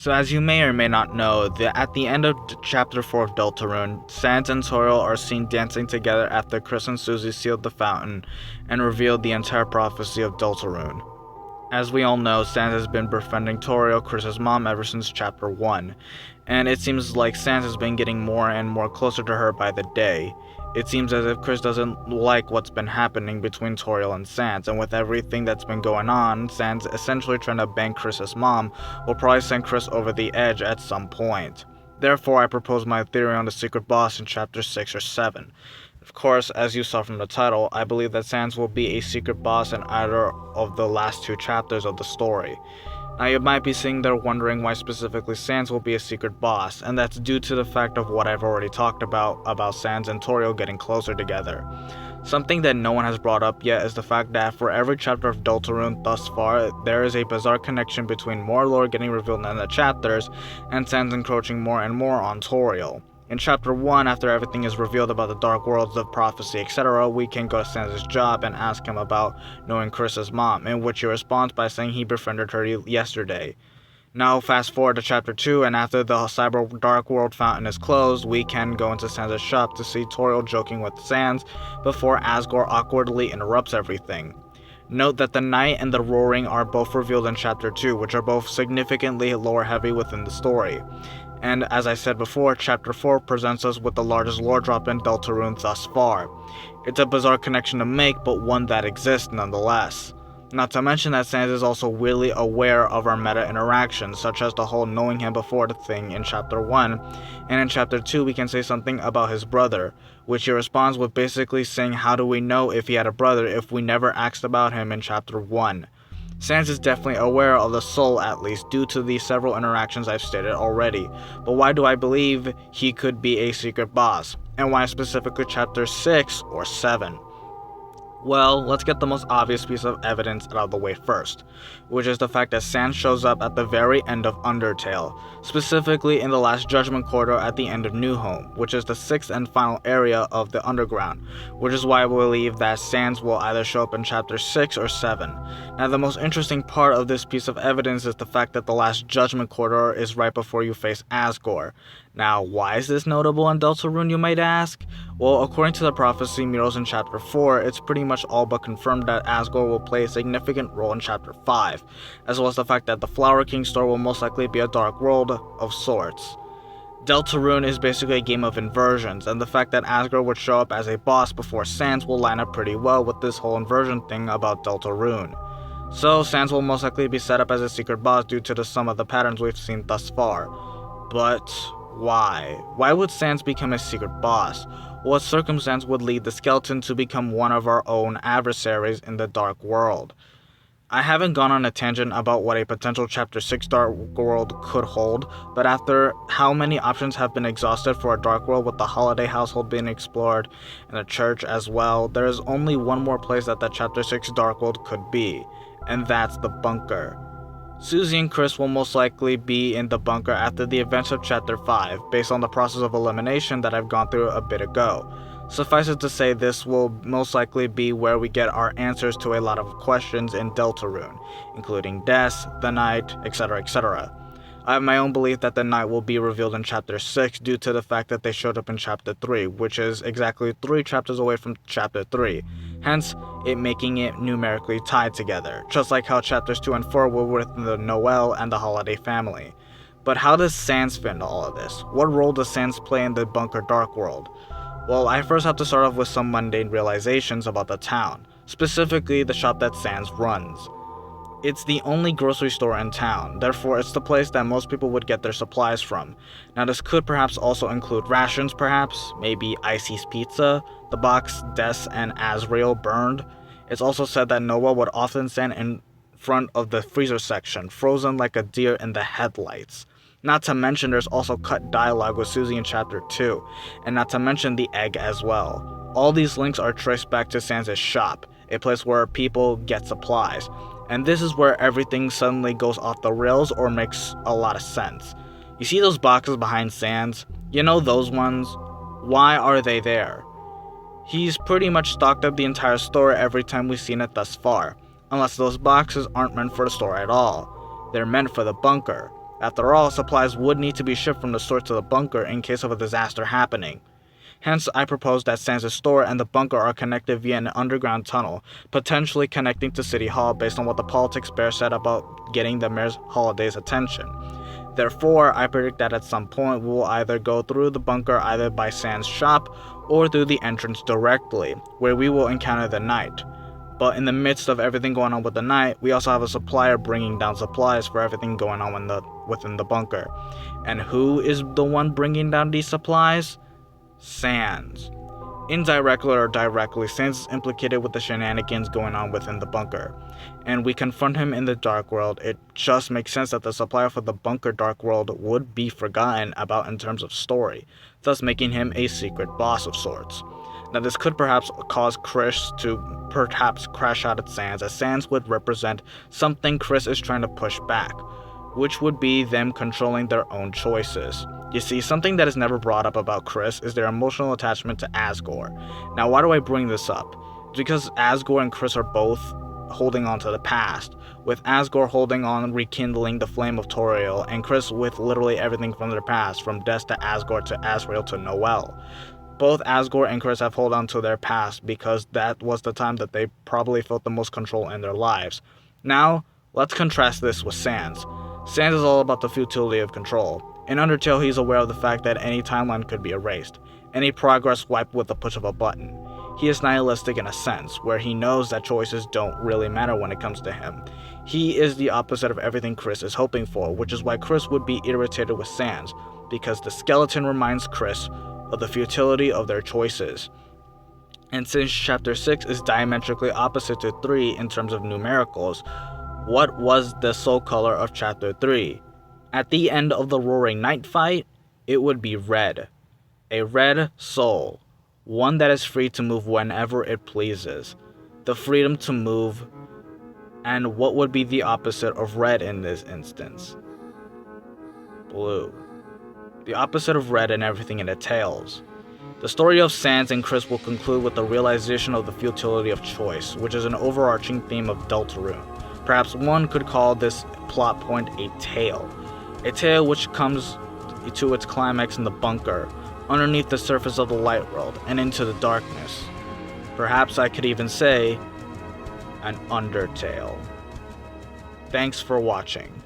So as you may or may not know, at the end of Chapter 4 of Deltarune, Sans and Toriel are seen dancing together after Chris and Susie sealed the fountain and revealed the entire prophecy of Deltarune. As we all know, Sans has been befriending Toriel, Chris's mom, ever since Chapter 1, and it seems like Sans has been getting more and more closer to her by the day. It seems as if Chris doesn't like what's been happening between Toriel and Sans, and with everything that's been going on, Sans essentially trying to bang Chris's mom will probably send Chris over the edge at some point. Therefore, I propose my theory on the secret boss in Chapter 6 or 7. Of course, as you saw from the title, I believe that Sans will be a secret boss in either of the last two chapters of the story. Now you might be sitting there wondering why specifically Sans will be a secret boss, and that's due to the fact of what I've already talked about Sans and Toriel getting closer together. Something that no one has brought up yet is the fact that for every chapter of Deltarune thus far, there is a bizarre connection between more lore getting revealed in the chapters, and Sans encroaching more and more on Toriel. In Chapter 1, after everything is revealed about the Dark Worlds, the prophecy, etc., we can go to Sans' job and ask him about knowing Chris's mom, in which he responds by saying he befriended her yesterday. Now fast forward to Chapter 2, and after the Cyber Dark World fountain is closed, we can go into Sans' shop to see Toriel joking with Sans before Asgore awkwardly interrupts everything. Note that the Night and the Roaring are both revealed in Chapter 2, which are both significantly lore heavy within the story. And as I said before, Chapter 4 presents us with the largest lore drop in Deltarune thus far. It's a bizarre connection to make, but one that exists nonetheless. Not to mention that Sans is also weirdly aware of our meta interactions, such as the whole knowing him before the thing in Chapter 1, and in Chapter 2 we can say something about his brother, which he responds with basically saying how do we know if he had a brother if we never asked about him in Chapter 1. Sans is definitely aware of the soul, at least, due to the several interactions I've stated already, but why do I believe he could be a secret boss, and why specifically Chapter 6 or 7? Well, let's get the most obvious piece of evidence out of the way first, which is the fact that Sans shows up at the very end of Undertale, specifically in the Last Judgment Corridor at the end of New Home, which is the sixth and final area of the Underground, which is why I believe that Sans will either show up in Chapter 6 or 7. Now, the most interesting part of this piece of evidence is the fact that the Last Judgment Corridor is right before you face Asgore. Now, why is this notable in Deltarune, you might ask? Well, according to the prophecy murals in Chapter 4, it's pretty much all but confirmed that Asgore will play a significant role in Chapter 5, as well as the fact that the Flower King store will most likely be a dark world of sorts. Deltarune is basically a game of inversions, and the fact that Asgore would show up as a boss before Sans will line up pretty well with this whole inversion thing about Deltarune. So, Sans will most likely be set up as a secret boss due to some of the patterns we've seen thus far. But why? Why would Sans become a secret boss? What circumstance would lead the skeleton to become one of our own adversaries in the Dark World? I haven't gone on a tangent about what a potential Chapter 6 Dark World could hold, but after how many options have been exhausted for a Dark World with the Holiday Household being explored and a church as well, there is only one more place that the Chapter 6 Dark World could be, and that's the bunker. Susie and Chris will most likely be in the bunker after the events of Chapter 5, based on the process of elimination that I've gone through a bit ago. Suffice it to say, this will most likely be where we get our answers to a lot of questions in Deltarune, including deaths, the Night, etc., etc. I have my own belief that the Night will be revealed in Chapter 6 due to the fact that they showed up in Chapter 3, which is exactly 3 chapters away from Chapter 3, hence it making it numerically tied together, just like how Chapters 2 and 4 were with the Noel and the Holiday family. But how does Sans fit into all of this? What role does Sans play in the bunker Dark World? Well, I first have to start off with some mundane realizations about the town, specifically the shop that Sans runs. It's the only grocery store in town, therefore it's the place that most people would get their supplies from. Now this could perhaps also include rations perhaps, maybe Icy's pizza, the box Des and Azrael burned. It's also said that Noah would often stand in front of the freezer section, frozen like a deer in the headlights. Not to mention there's also cut dialogue with Susie in Chapter 2, and not to mention the egg as well. All these links are traced back to Sans' shop, a place where people get supplies. And this is where everything suddenly goes off the rails or makes a lot of sense. You see those boxes behind Sans? You know those ones? Why are they there? He's pretty much stocked up the entire store every time we've seen it thus far, unless those boxes aren't meant for the store at all. They're meant for the bunker. After all, supplies would need to be shipped from the store to the bunker in case of a disaster happening. Hence, I propose that Sans' store and the bunker are connected via an underground tunnel, potentially connecting to City Hall based on what the politics bear said about getting the mayor's holiday's attention. Therefore, I predict that at some point we will either go through the bunker either by Sans' shop or through the entrance directly, where we will encounter the knight. But in the midst of everything going on with the knight, we also have a supplier bringing down supplies for everything going on within the bunker. And who is the one bringing down these supplies? Sans. Indirectly or directly, Sans is implicated with the shenanigans going on within the bunker, and we confront him in the Dark World. It just makes sense that the supplier for the bunker Dark World would be forgotten about in terms of story, thus making him a secret boss of sorts. Now this could perhaps cause Chris to perhaps crash out at Sans, as Sans would represent something Chris is trying to push back, which would be them controlling their own choices. You see, something that is never brought up about Chris is their emotional attachment to Asgore. Now, why do I bring this up? It's because Asgore and Chris are both holding on to the past, with Asgore holding on rekindling the flame of Toriel, and Chris with literally everything from their past, from Des to Asgore to Asriel to Noel. Both Asgore and Chris have held on to their past because that was the time that they probably felt the most control in their lives. Now, let's contrast this with Sans. Sans is all about the futility of control. In Undertale, he's aware of the fact that any timeline could be erased, any progress wiped with the push of a button. He is nihilistic in a sense, where he knows that choices don't really matter when it comes to him. He is the opposite of everything Chris is hoping for, which is why Chris would be irritated with Sans, because the skeleton reminds Chris of the futility of their choices. And since Chapter 6 is diametrically opposite to 3 in terms of numericals, what was the soul color of Chapter 3? At the end of the Roaring Night fight, it would be red. A red soul. One that is free to move whenever it pleases. The freedom to move. And what would be the opposite of red in this instance? Blue. The opposite of red and everything it entails. The story of Sans and Chris will conclude with the realization of the futility of choice, which is an overarching theme of Deltarune. Perhaps one could call this plot point a tale. A tale which comes to its climax in the bunker, underneath the surface of the light world, and into the darkness. Perhaps I could even say, an Undertale. Thanks for watching.